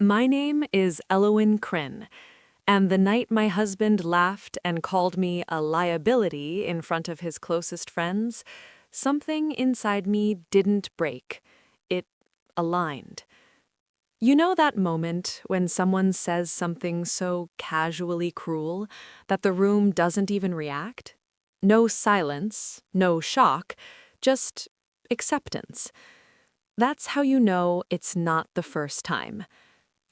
My name is Elowyn Kryn, and the night my husband laughed and called me a liability in front of his closest friends, something inside me didn't break. It aligned. You know that moment when someone says something so casually cruel that the room doesn't even react? No silence, no shock, just acceptance. That's how you know it's not the first time.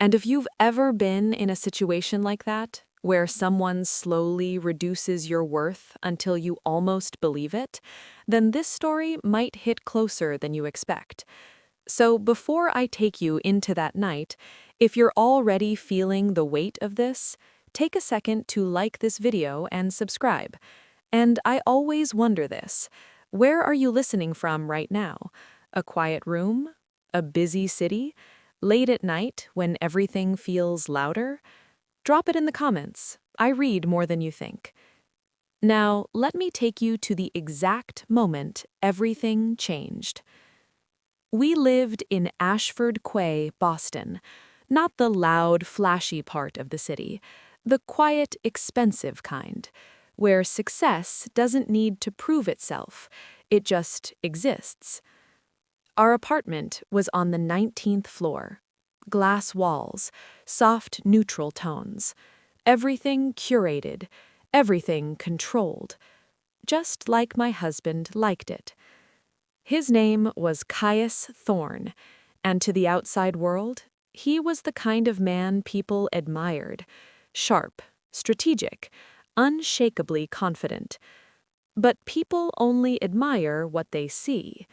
And if you've ever been in a situation like that, where someone slowly reduces your worth until you almost believe it, then this story might hit closer than you expect. So before I take you into that night, if you're already feeling the weight of this, take a second to like this video and subscribe. And I always wonder this: where are you listening from right now? A quiet room? A busy city? Late at night when everything feels louder? Drop it in the comments. I read more than you think. Now, let me take you to the exact moment everything changed. We lived in Ashford Quay, Boston, not the loud, flashy part of the city, the quiet, expensive kind, where success doesn't need to prove itself, it just exists. Our apartment was on the 19th floor. Glass walls, soft neutral tones, everything curated, everything controlled, just like my husband liked it. His name was Caius Thorne, and to the outside world, he was the kind of man people admired: sharp, strategic, unshakably confident. But people only admire what they see.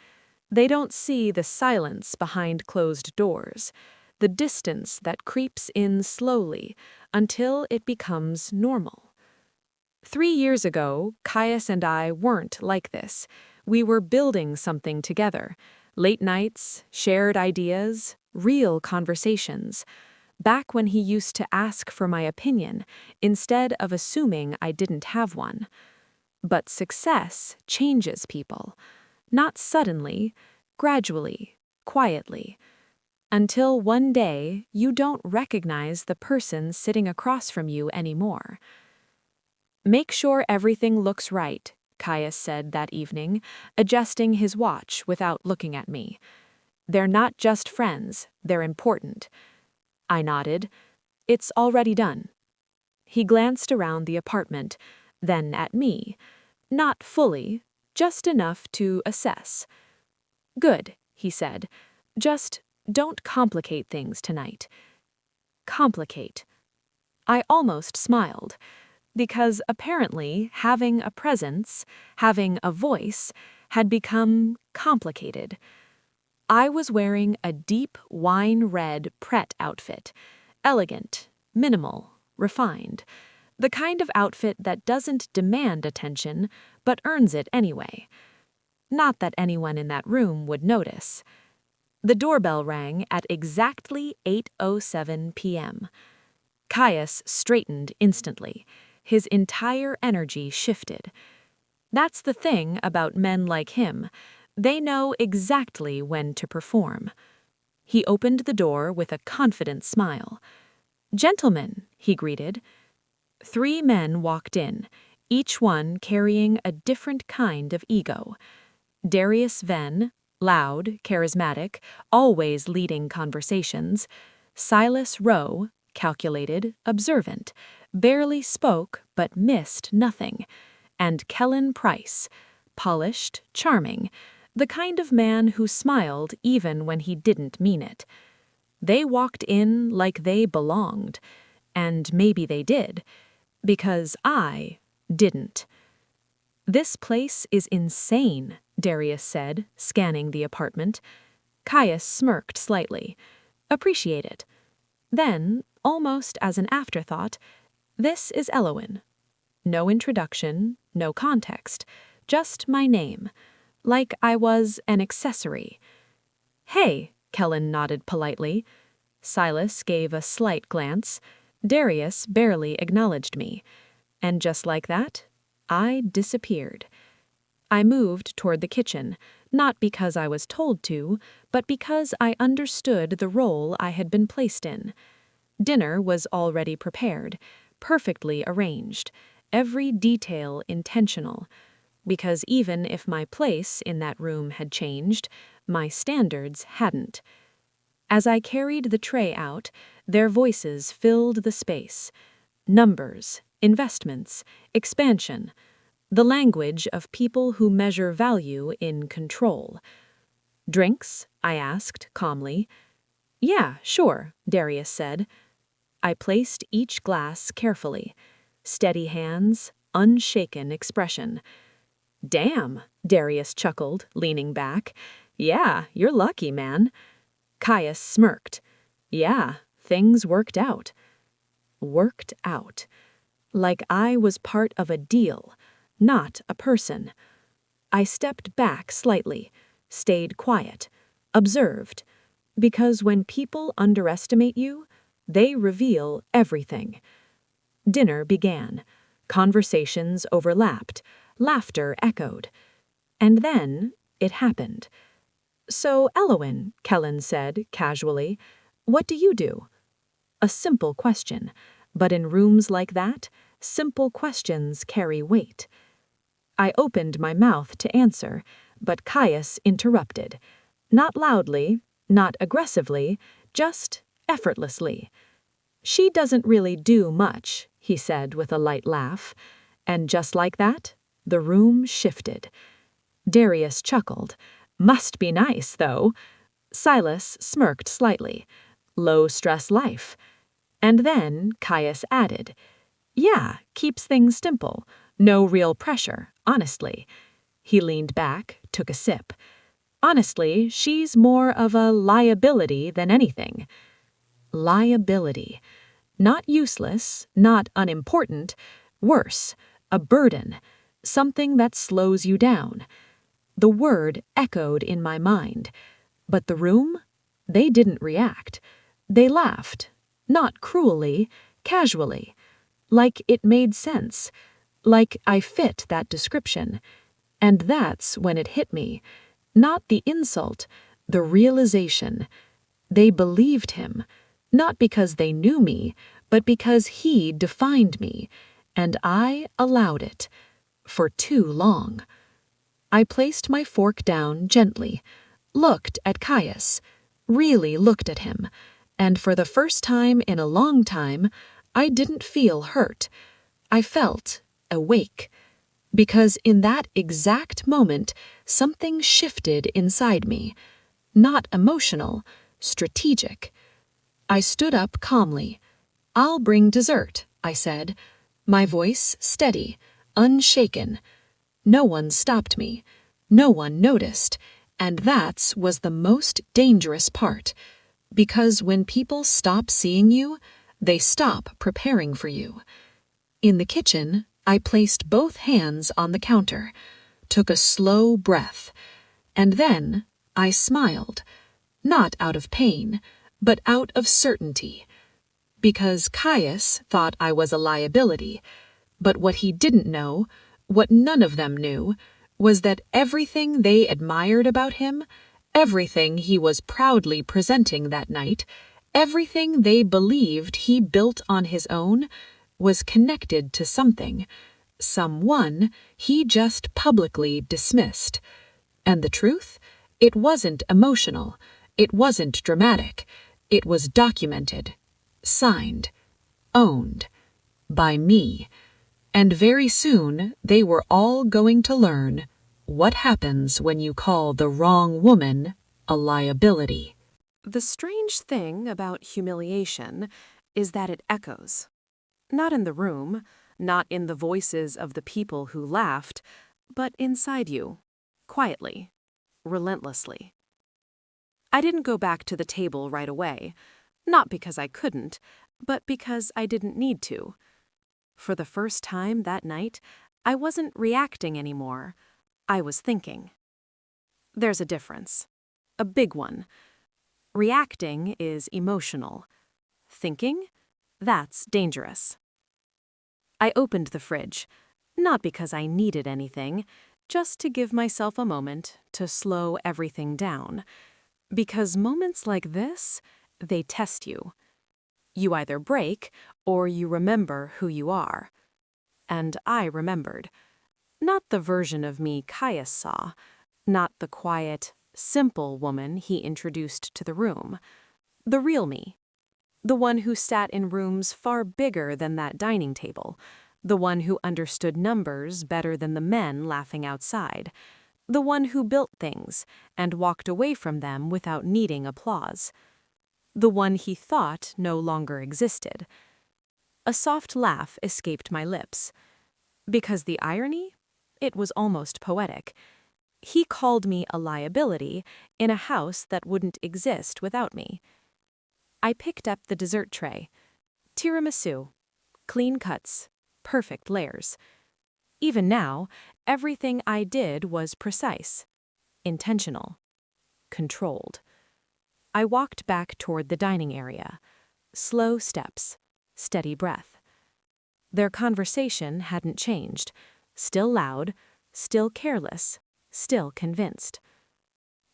They don't see the silence behind closed doors, the distance that creeps in slowly until it becomes normal. 3 years ago, Caius and I weren't like this. We were building something together. Late nights, shared ideas, real conversations. Back when he used to ask for my opinion, instead of assuming I didn't have one. But success changes people. Not suddenly, gradually, quietly. Until one day, you don't recognize the person sitting across from you anymore. "Make sure everything looks right," Caius said that evening, adjusting his watch without looking at me. "They're not just friends, they're important." I nodded. "It's already done." He glanced around the apartment, then at me. Not fully, just enough to assess. "Good," he said. "Just don't complicate things tonight." Complicate. I almost smiled, because apparently having a presence, having a voice, had become complicated. I was wearing a deep wine-red Pret outfit, elegant, minimal, refined, the kind of outfit that doesn't demand attention, but earns it anyway. Not that anyone in that room would notice. The doorbell rang at exactly 8:07 p.m. Caius straightened instantly. His entire energy shifted. That's the thing about men like him. They know exactly when to perform. He opened the door with a confident smile. "Gentlemen," he greeted. 3 men walked in, each one carrying a different kind of ego. Darius Venn, loud, charismatic, always leading conversations. Silas Rowe, calculated, observant, barely spoke but missed nothing. And Kellen Price, polished, charming, the kind of man who smiled even when he didn't mean it. They walked in like they belonged, and maybe they did, because I didn't. "This place is insane," Darius said, scanning the apartment. Caius smirked slightly. "Appreciate it." Then, almost as an afterthought, "This is Elowyn." No introduction, no context, just my name, like I was an accessory. "Hey," Kellen nodded politely. Silas gave a slight glance. Darius barely acknowledged me. And just like that, I disappeared. I moved toward the kitchen, Not because I was told to, but because I understood the role I had been placed in. Dinner was already prepared, perfectly arranged, every detail intentional, because even if my place in that room had changed, my standards hadn't. As I carried the tray out, their voices filled the space. Numbers, investments, expansion, the language of people who measure value in control. "Drinks?" I asked calmly. "Yeah, sure," Darius said. I placed each glass carefully. Steady hands, unshaken expression. "Damn," Darius chuckled, leaning back. "Yeah, you're lucky, man." Caius smirked. "Yeah, things worked out." Worked out. Like I was part of a deal, not a person. I stepped back slightly, stayed quiet, observed, because when people underestimate you, they reveal everything. Dinner began. Conversations overlapped. Laughter echoed. And then it happened. "So, Elowin," Kellen said casually, "what do you do?" A simple question, but in rooms like that, simple questions carry weight. I opened my mouth to answer, but Caius interrupted. Not loudly, not aggressively, just effortlessly. "She doesn't really do much," he said with a light laugh. And just like that, the room shifted. Darius chuckled. "Must be nice, though." Silas smirked slightly. "Low-stress life." And then Caius added, "Yeah, keeps things simple. No real pressure, honestly." He leaned back, took a sip. "Honestly, she's more of a liability than anything." Liability. Not useless, not unimportant. Worse, a burden. Something that slows you down. The word echoed in my mind. But the room? They didn't react. They laughed. Not cruelly, casually. Like it made sense. Like I fit that description. And that's when it hit me. Not the insult, the realization. They believed him. Not because they knew me, but because he defined me. And I allowed it. For too long. I placed my fork down gently, looked at Caius, really looked at him, and for the first time in a long time, I didn't feel hurt. I felt awake. Because in that exact moment, something shifted inside me. Not emotional, strategic. I stood up calmly. "I'll bring dessert," I said, my voice steady, unshaken. No one stopped me. No one noticed. And that was the most dangerous part. Because when people stop seeing you, they stop preparing for you. In the kitchen, I placed both hands on the counter, took a slow breath, and then I smiled. Not out of pain, but out of certainty. Because Caius thought I was a liability. But what he didn't know, what none of them knew, was that everything they admired about him, everything he was proudly presenting that night, everything they believed he built on his own, was connected to something, someone he just publicly dismissed. And the truth? It wasn't emotional. It wasn't dramatic. It was documented, signed, owned, by me. And very soon they were all going to learn what happens when you call the wrong woman a liability. The strange thing about humiliation is that it echoes. Not in the room, not in the voices of the people who laughed, but inside you, quietly, relentlessly. I didn't go back to the table right away, not because I couldn't, but because I didn't need to. For the first time that night, I wasn't reacting anymore. I was thinking. There's a difference. A big one. Reacting is emotional. Thinking? That's dangerous. I opened the fridge, not because I needed anything, just to give myself a moment to slow everything down. Because moments like this, they test you. You either break or you remember who you are. And I remembered. Not the version of me Caius saw, not the quiet, simple woman he introduced to the room. The real me. The one who sat in rooms far bigger than that dining table. The one who understood numbers better than the men laughing outside. The one who built things and walked away from them without needing applause. The one he thought no longer existed. A soft laugh escaped my lips. Because the irony? It was almost poetic. He called me a liability in a house that wouldn't exist without me. I picked up the dessert tray. Tiramisu. Clean cuts. Perfect layers. Even now, everything I did was precise. Intentional. Controlled. I walked back toward the dining area. Slow steps. Steady breath. Their conversation hadn't changed. Still loud. Still careless. Still convinced.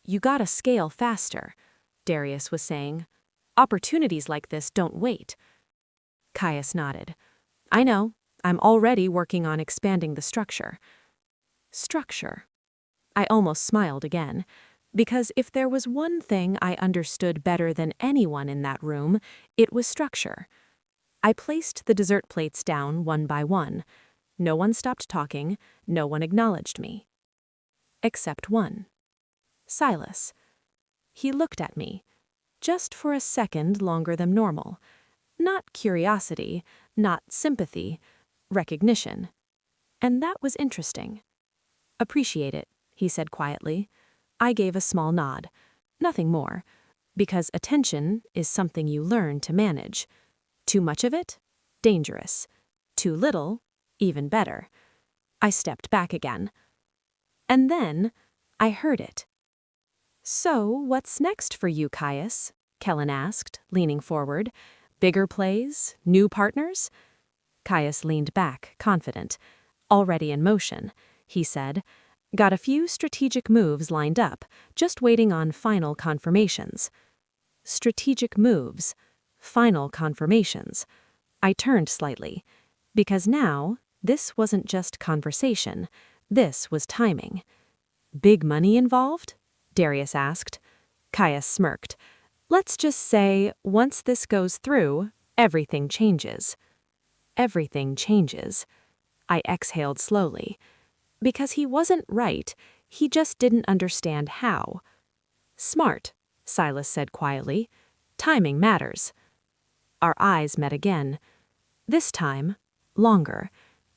"You gotta scale faster," Darius was saying. "Opportunities like this don't wait." Caius nodded. "I know. I'm already working on expanding the structure." Structure. I almost smiled again, because if there was one thing I understood better than anyone in that room, it was structure. I placed the dessert plates down one by one. No one stopped talking, no one acknowledged me. Except one. Silas. He looked at me, just for a second longer than normal. Not curiosity, not sympathy, recognition. And that was interesting. "Appreciate it," he said quietly. I gave a small nod. Nothing more, because attention is something you learn to manage. Too much of it? Dangerous. Too little? Even better. I stepped back again. And then I heard it. "So, what's next for you, Caius?" Kellen asked, leaning forward. "Bigger plays? New partners?" Caius leaned back, confident. "Already in motion," he said. "Got a few strategic moves lined up, just waiting on final confirmations." Strategic moves. Final confirmations. I turned slightly. Because now, this wasn't just conversation. This was timing. "Big money involved?" Darius asked. Caius smirked. "Let's just say, once this goes through, everything changes." Everything changes. I exhaled slowly. Because he wasn't right, he just didn't understand how. "Smart," Silas said quietly. "Timing matters." Our eyes met again. This time, longer.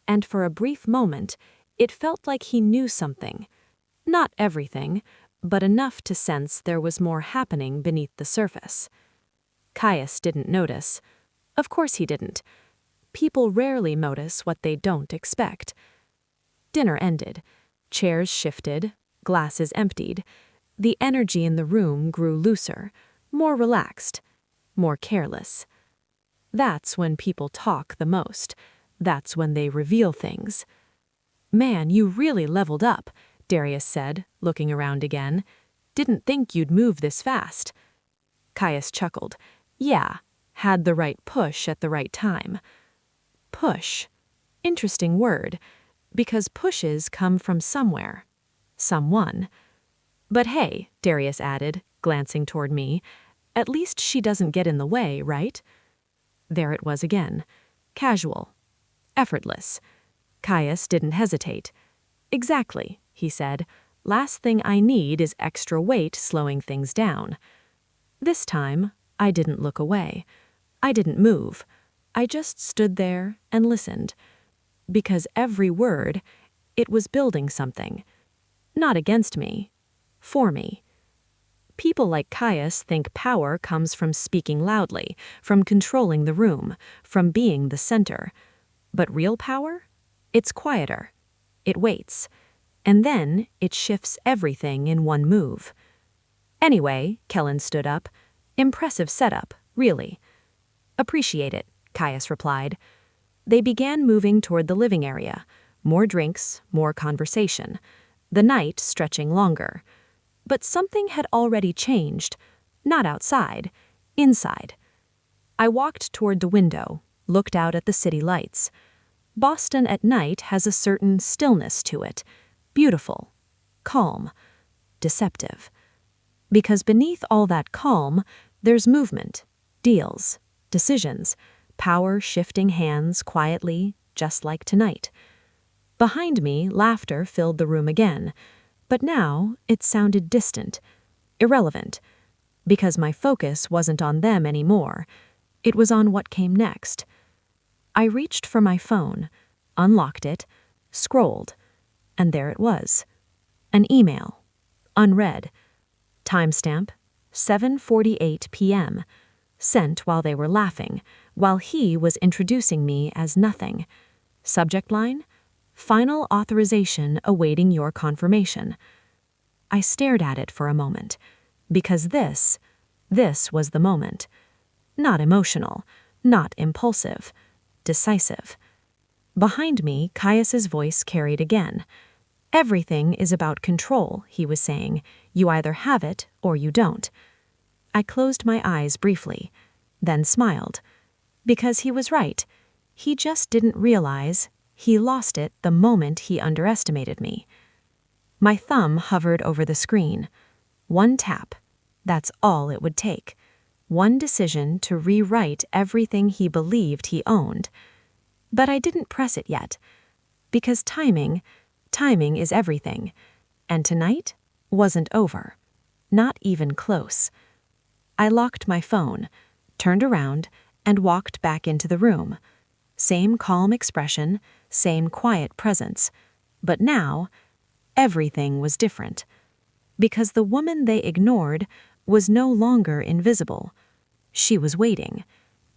And for a brief moment, it felt like he knew something. Not everything, but enough to sense there was more happening beneath the surface. Caius didn't notice. Of course he didn't. People rarely notice what they don't expect. Dinner ended. Chairs shifted, glasses emptied. The energy in the room grew looser, more relaxed, more careless. That's when people talk the most. That's when they reveal things. "Man, you really leveled up," Darius said, looking around again. "Didn't think you'd move this fast." Caius chuckled. "Yeah, had the right push at the right time." Push. Interesting word, because pushes come from somewhere. Someone. "But hey," Darius added, glancing toward me, "at least she doesn't get in the way, right?" There it was again. Casual. Effortless. Caius didn't hesitate. "Exactly," he said. "Last thing I need is extra weight slowing things down." This time, I didn't look away. I didn't move. I just stood there and listened. Because every word, it was building something. Not against me. For me. People like Caius think power comes from speaking loudly, from controlling the room, from being the center. But real power? It's quieter. It waits. And then it shifts everything in one move. "Anyway," Kellen stood up. "Impressive setup, really." "Appreciate it," Caius replied. They began moving toward the living area. More drinks, more conversation. the night stretching longer. But something had already changed, not outside, inside. I walked toward the window, looked out at the city lights. Boston at night has a certain stillness to it, beautiful, calm, deceptive. Because beneath all that calm, there's movement, deals, decisions, power shifting hands quietly, just like tonight. Behind me, laughter filled the room again, but now it sounded distant, irrelevant, because my focus wasn't on them anymore. It was on what came next. I reached for my phone, unlocked it, scrolled, and there it was. An email, unread. Timestamp, 7:48 p.m., sent while they were laughing, while he was introducing me as nothing. Subject line, final authorization awaiting your confirmation. I stared at it for a moment, because this was the moment. Not emotional, not impulsive, decisive. Behind me, Caius's voice carried again. Everything is about control, he was saying. You either have it or you don't. I closed my eyes briefly, then smiled. Because he was right. He just didn't realize he lost it the moment he underestimated me. My thumb hovered over the screen. One tap. That's all it would take. One decision to rewrite everything he believed he owned. But I didn't press it yet. Because timing is everything. And tonight wasn't over. Not even close. I locked my phone, turned around, and walked back into the room. Same calm expression, same quiet presence. But now, everything was different. Because the woman they ignored was no longer invisible. She was waiting.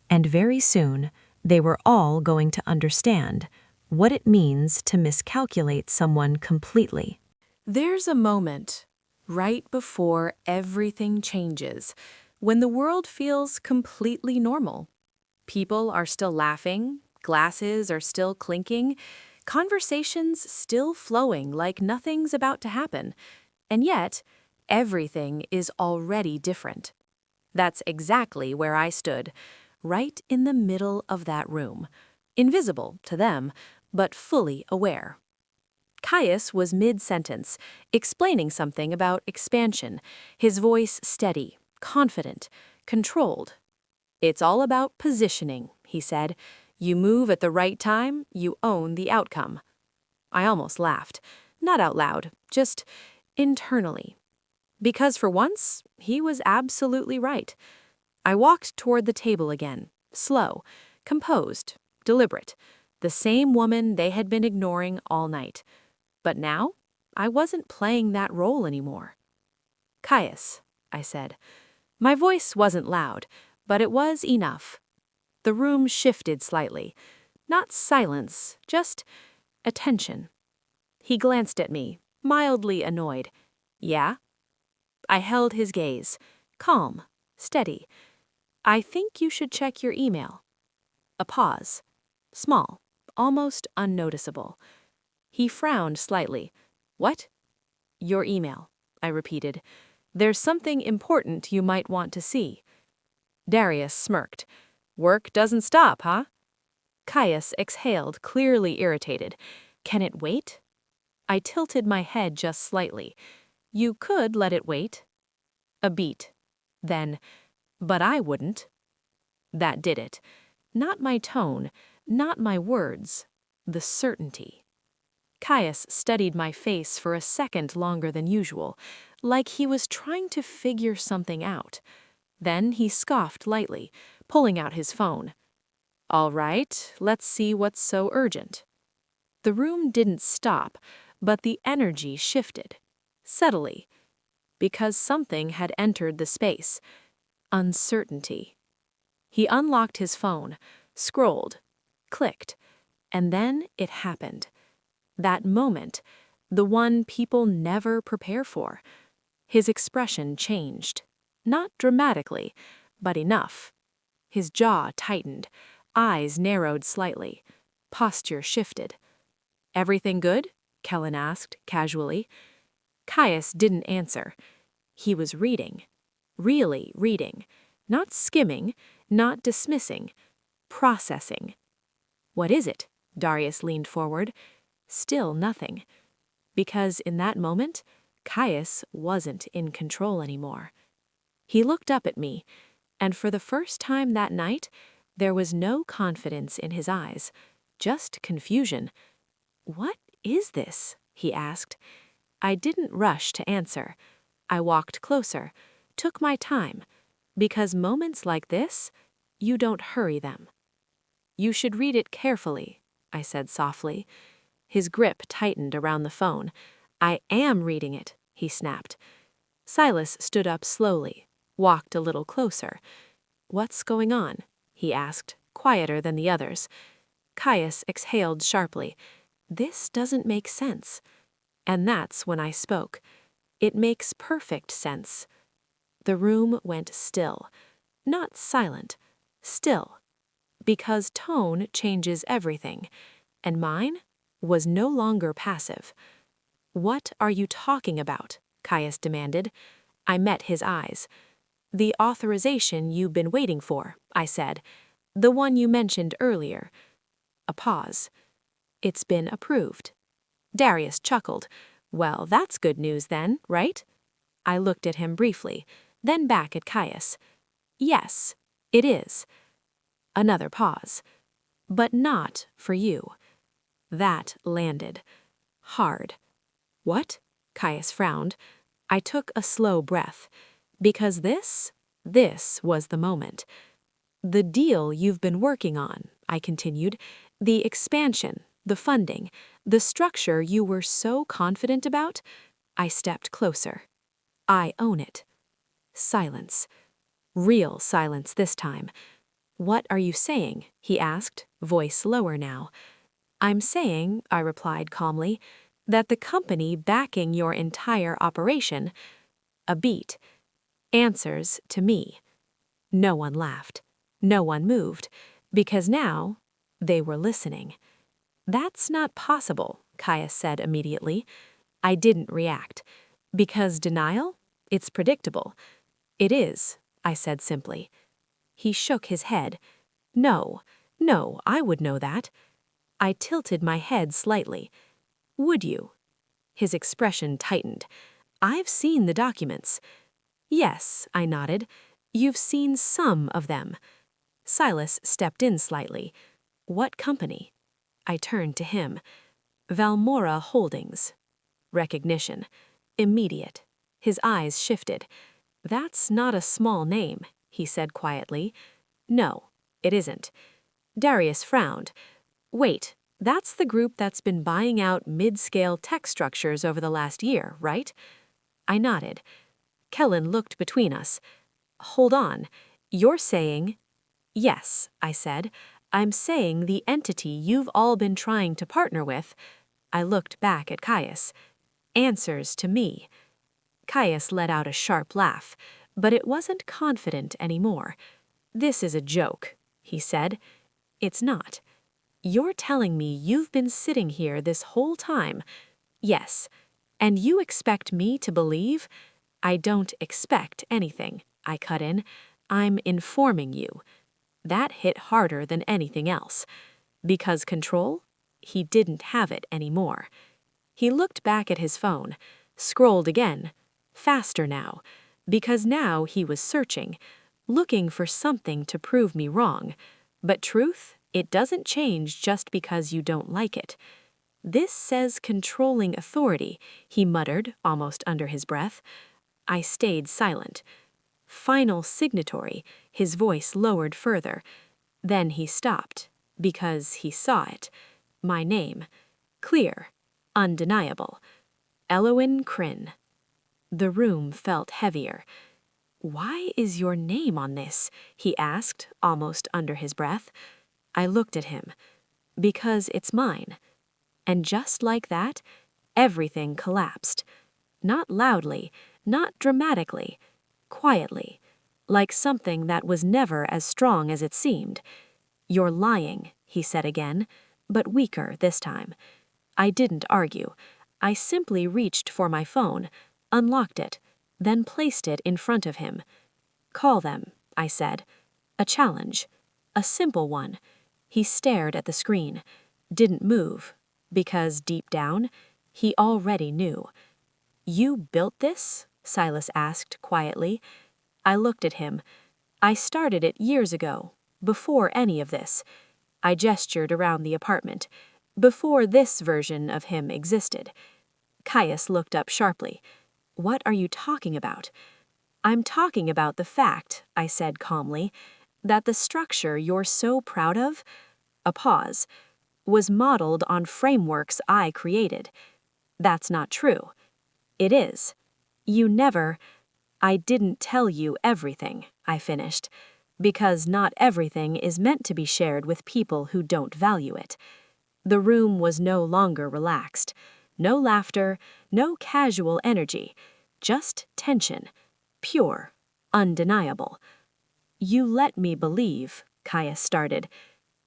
And very soon, they were all going to understand what it means to miscalculate someone completely. There's a moment, right before everything changes, when the world feels completely normal. People are still laughing, glasses are still clinking, conversations still flowing like nothing's about to happen. And yet, everything is already different. That's exactly where I stood, right in the middle of that room, invisible to them, but fully aware. Caius was mid-sentence, explaining something about expansion, his voice steady, confident, controlled. It's all about positioning, he said. You move at the right time, you own the outcome. I almost laughed, not out loud, just internally. Because for once, he was absolutely right. I walked toward the table again, slow, composed, deliberate, the same woman they had been ignoring all night. But now, I wasn't playing that role anymore. Caius, I said. My voice wasn't loud, but it was enough. The room shifted slightly. Not silence, just attention. He glanced at me, mildly annoyed. Yeah? I held his gaze, calm, steady. I think you should check your email. A pause. Small, almost unnoticeable. He frowned slightly. What? Your email, I repeated. There's something important you might want to see. Darius smirked. Work doesn't stop, huh? Caius exhaled, clearly irritated. Can it wait? I tilted my head just slightly. You could let it wait. A beat. Then, but I wouldn't. That did it. Not my tone, not my words, the certainty. Caius studied my face for a second longer than usual, like he was trying to figure something out. Then he scoffed lightly, pulling out his phone. All right, let's see what's so urgent. The room didn't stop, but the energy shifted, subtly, because something had entered the space. Uncertainty. He unlocked his phone, scrolled, clicked, and then it happened. That moment, the one people never prepare for. His expression changed. Not dramatically, but enough. His jaw tightened, eyes narrowed slightly, posture shifted. Everything good? Kellen asked, casually. Caius didn't answer. He was reading. Really reading. Not skimming, not dismissing. Processing. What is it? Darius leaned forward. Still nothing. Because in that moment, Caius wasn't in control anymore. He looked up at me, and for the first time that night, there was no confidence in his eyes, just confusion. "What is this?" he asked. I didn't rush to answer. I walked closer, took my time, because moments like this, you don't hurry them. "You should read it carefully," I said softly. His grip tightened around the phone. "I am reading it," he snapped. Silas stood up slowly, walked a little closer. "What's going on?" he asked, quieter than the others. Caius exhaled sharply. "This doesn't make sense." And that's when I spoke. "It makes perfect sense." The room went still. Not silent, still. Because tone changes everything, and mine was no longer passive. "What are you talking about?" Caius demanded. I met his eyes. "The authorization you've been waiting for," I said. "The one you mentioned earlier." A pause. "It's been approved." Darius chuckled. "Well, that's good news then, right?" I looked at him briefly, then back at Caius. "Yes, it is." Another pause. "But not for you." That landed. Hard. "What?" Caius frowned. I took a slow breath. Because this was the moment. "The deal you've been working on," I continued, "the expansion, the funding, the structure you were so confident about." I stepped closer. "I own it." Silence. Real silence this time. "What are you saying?" he asked, voice lower now. "I'm saying," I replied calmly, "that the company backing your entire operation—" A beat. Answers to me. No one laughed. No one moved. Because now, they were listening. "That's not possible," Caius said immediately. I didn't react. "Because denial? It's predictable." "It is," I said simply. He shook his head. "No, no, I would know that." I tilted my head slightly. "Would you?" His expression tightened. "I've seen the documents." "Yes," I nodded. "You've seen some of them." Silas stepped in slightly. "What company?" I turned to him. "Valmora Holdings." Recognition. Immediate. His eyes shifted. "That's not a small name," he said quietly. "No, it isn't." Darius frowned. "Wait, that's the group that's been buying out mid-scale tech structures over the last year, right?" I nodded. Kellen looked between us. "Hold on. You're saying—" "Yes," I said. "I'm saying the entity you've all been trying to partner with—" I looked back at Caius. "Answers to me." Caius let out a sharp laugh, but it wasn't confident anymore. "This is a joke," he said. "It's not. You're telling me you've been sitting here this whole time—" "Yes. And you expect me to believe—" "I don't expect anything," I cut in. "I'm informing you." That hit harder than anything else. Because control? He didn't have it anymore. He looked back at his phone, scrolled again, faster now, because now he was searching, looking for something to prove me wrong. But truth, it doesn't change just because you don't like it. "This says controlling authority," he muttered, almost under his breath. I stayed silent. "Final signatory," his voice lowered further. Then he stopped, because he saw it. My name. Clear. Undeniable. Elowyn Crinn. The room felt heavier. "Why is your name on this?" he asked, almost under his breath. I looked at him. "Because it's mine." And just like that, everything collapsed. Not loudly, not dramatically, quietly, like something that was never as strong as it seemed. "You're lying," he said again, but weaker this time. I didn't argue. I simply reached for my phone, unlocked it, then placed it in front of him. "Call them," I said. A challenge. A simple one. He stared at the screen, didn't move, because deep down, he already knew. "You built this?" Silas asked quietly. I looked at him. "I started it years ago, before any of this." I gestured around the apartment. "Before this version of him existed." Caius looked up sharply. "What are you talking about?" "I'm talking about the fact," I said calmly, "that the structure you're so proud of," a pause, "was modeled on frameworks I created. That's not true." "It is. You never—" "I didn't tell you everything," I finished, "because not everything is meant to be shared with people who don't value it." The room was no longer relaxed. No laughter, no casual energy, just tension. Pure, undeniable. "You let me believe," Caius started.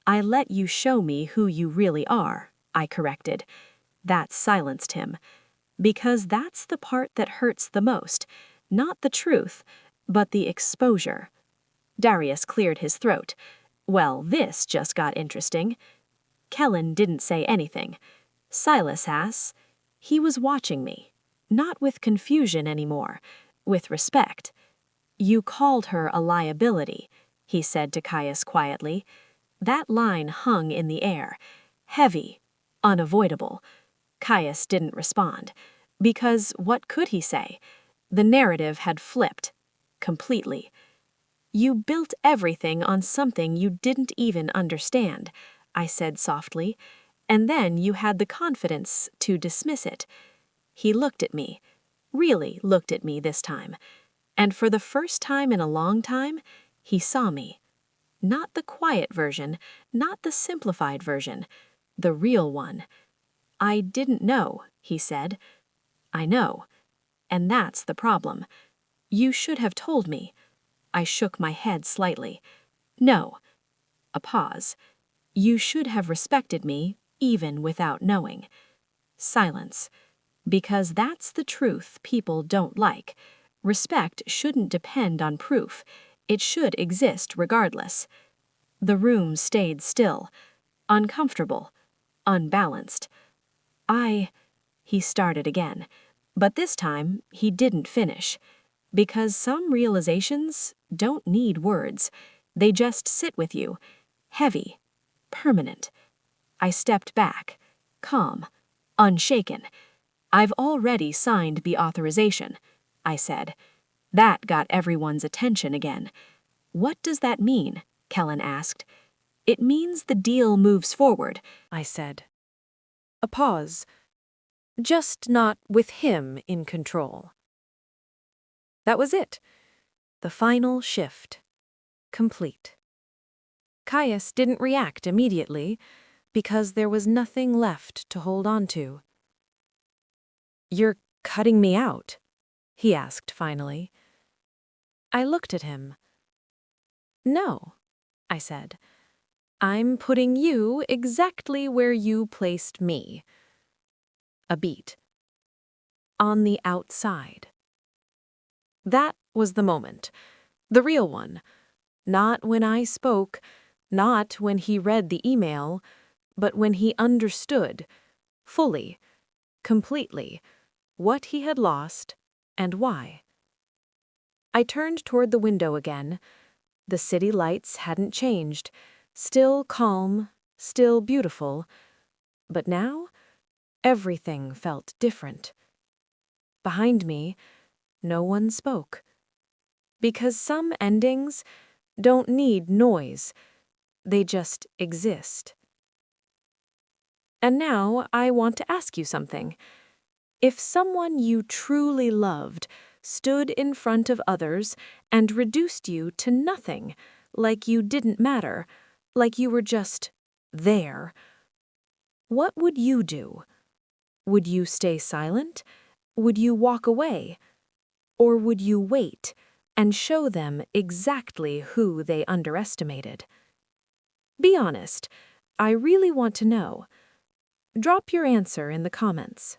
"I let you show me who you really are," I corrected. That silenced him. Because that's the part that hurts the most. Not the truth, but the exposure. Darius cleared his throat. "Well, this just got interesting." Kellen didn't say anything. Silas has. He was watching me. Not with confusion anymore, with respect. "You called her a liability," he said to Caius quietly. That line hung in the air. Heavy. Unavoidable. Caius didn't respond. Because what could he say? The narrative had flipped. Completely. "You built everything on something you didn't even understand," I said softly, "and then you had the confidence to dismiss it." He looked at me. Really looked at me this time. And for the first time in a long time, he saw me. Not the quiet version, not the simplified version, the real one. "I didn't know," he said. "I know. And that's the problem. You should have told me." I shook my head slightly. "No." A pause. "You should have respected me, even without knowing." Silence. Because that's the truth people don't like. Respect shouldn't depend on proof. It should exist regardless. The room stayed still, uncomfortable, unbalanced. He started again, but this time he didn't finish. Because some realizations don't need words. They just sit with you, heavy, permanent. I stepped back, calm, unshaken. "I've already signed the authorization," I said. That got everyone's attention again. "What does that mean?" Kellen asked. "It means the deal moves forward," I said. A pause. Just not with him in control. That was it. The final shift. Complete. Caius didn't react immediately because there was nothing left to hold on to. "You're cutting me out?" he asked finally. I looked at him. "No," I said. "I'm putting you exactly where you placed me." A beat. On the outside. That was the moment. The real one. Not when I spoke, not when he read the email, but when he understood, fully, completely, what he had lost and why. I turned toward the window again. The city lights hadn't changed, still calm, still beautiful. But now, everything felt different. Behind me, no one spoke. Because some endings don't need noise, they just exist. And now I want to ask you something. If someone you truly loved stood in front of others and reduced you to nothing, like you didn't matter, like you were just there, what would you do? Would you stay silent? Would you walk away? Or would you wait and show them exactly who they underestimated? Be honest. I really want to know. Drop your answer in the comments.